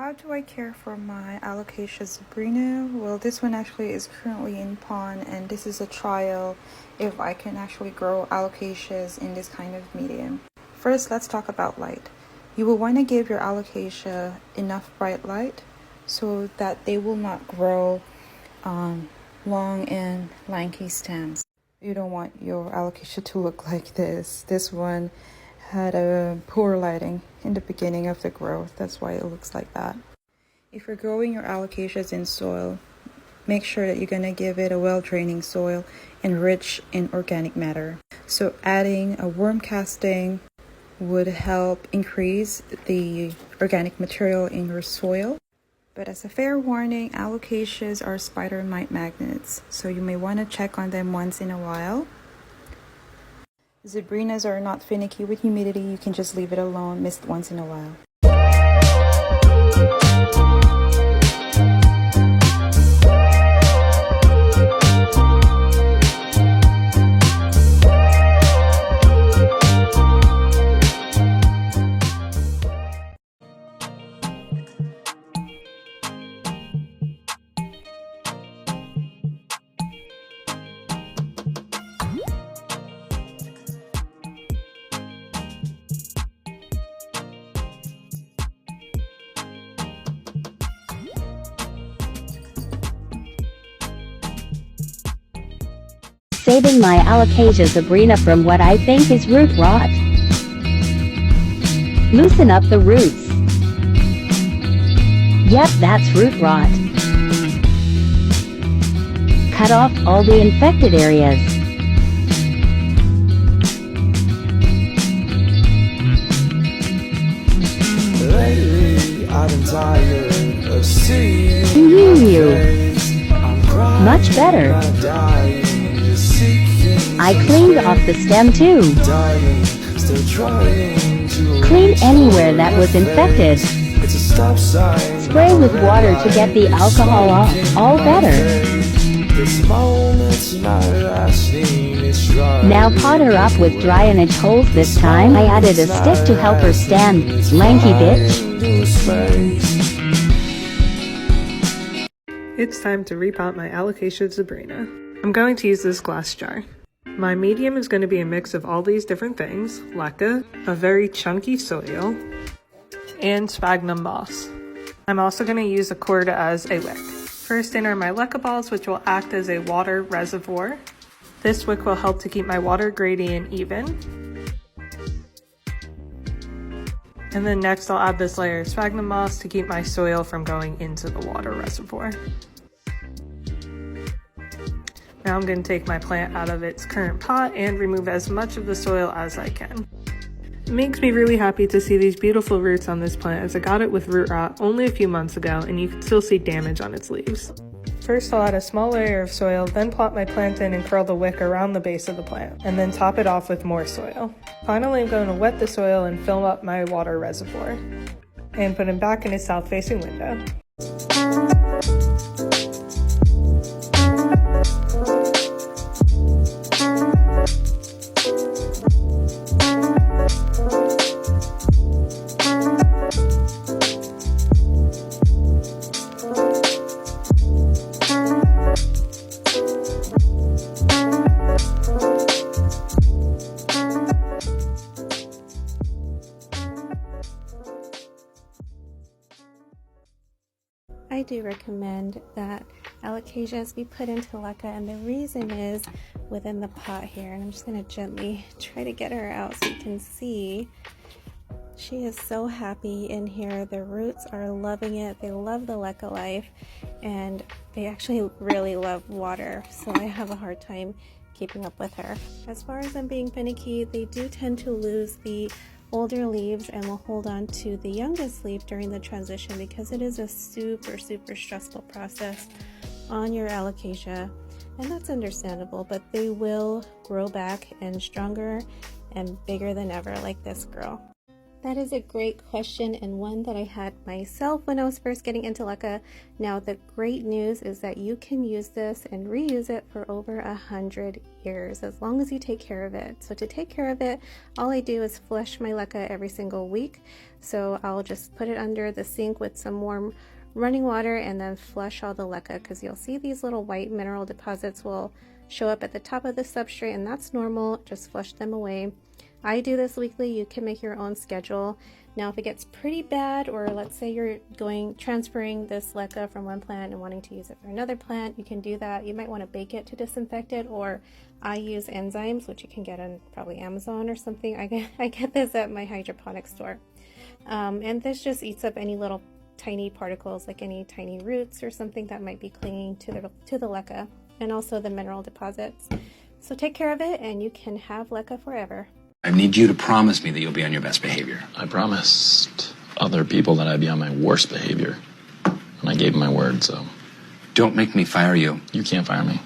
how do I care for my Alocasia Zebrina? Well, this one actually is currently in pond, and this is a trial if I can actually grow alocasias in this kind of medium. First, let's talk about light. You will want to give your alocasia enough bright light so that they will not grow long and lanky stems. You don't want your alocasia to look like this. This one had a poor lighting in the beginning of the growth. That's why it looks like that. If you're growing your alocasias in soil, make sure that you're going to give it a well-draining soil and rich in organic matter. So adding a worm casting would help increase the organic material in your soil. But as a fair warning, alocasias are spider mite magnets, so you may want to check on them once in a while. Zebrinas are not finicky with humidity. You can just leave it alone, mist once in a while. Saving my Alocasia Zebrina from what I think is root rot. Loosen up the roots. Yep, that's root rot. Cut off all the infected areas. Lately, I've been tired of seeing you. Much better. I cleaned off the stem too. Clean anywhere that was infected. Spray with water to get the alcohol off. All better. Now pot her up with dry and inch holes this time. I added a stick to help her stand. Lanky bitch. It's time to repot my Alocasia Zebrina. I'm going to use this glass jar. My medium is going to be a mix of all these different things: leca, a very chunky soil, and sphagnum moss. I'm also going to use a cord as a wick. First in are my leca balls, which will act as a water reservoir. This wick will help to keep my water gradient even. And then next I'll add this layer of sphagnum moss to keep my soil from going into the water reservoir. Now I'm going to take my plant out of its current pot and remove as much of the soil as I can. It makes me really happy to see these beautiful roots on this plant, as I got it with root rot only a few months ago and you can still see damage on its leaves. First I'll add a small layer of soil, then plop my plant in and curl the wick around the base of the plant, and then top it off with more soil. Finally I'm going to wet the soil and fill up my water reservoir, and put it back in its south-facing window. I do recommend that alocasias be put into leca, and the reason is within the pot here, and I'm just going to gently try to get her out so you can see. She is so happy in here. The roots are loving it. They love the leca life, and they actually really love water, so I have a hard time keeping up with her. As far as them being finicky, they do tend to lose the older leaves and will hold on to the youngest leaf during the transition, because it is a super stressful process on your alocasia, and that's understandable, but they will grow back and stronger and bigger than ever, like this girl. That is a great question, and one that I had myself when I was first getting into leca. Now, the great news is that you can use this and reuse it for over 100 years, as long as you take care of it. So to take care of it, all I do is flush my leca every single week. So I'll just put it under the sink with some warm running water and then flush all the leca, because you'll see these little white mineral deposits will show up at the top of the substrate, and that's normal. Just flush them away. I do this weekly. You can make your own schedule. Now, if it gets pretty bad, or let's say you're transferring this leca from one plant and wanting to use it for another plant, you can do that. You might want to bake it to disinfect it, or I use enzymes, which you can get on probably Amazon or something. I get this at my hydroponic store. And this just eats up any little tiny particles, like any tiny roots or something that might be clinging to the leca, and also the mineral deposits. So take care of it, and you can have leca forever. I need you to promise me that you'll be on your best behavior. I promised other people that I'd be on my worst behavior, and I gave them my word, so... Don't make me fire you. You can't fire me.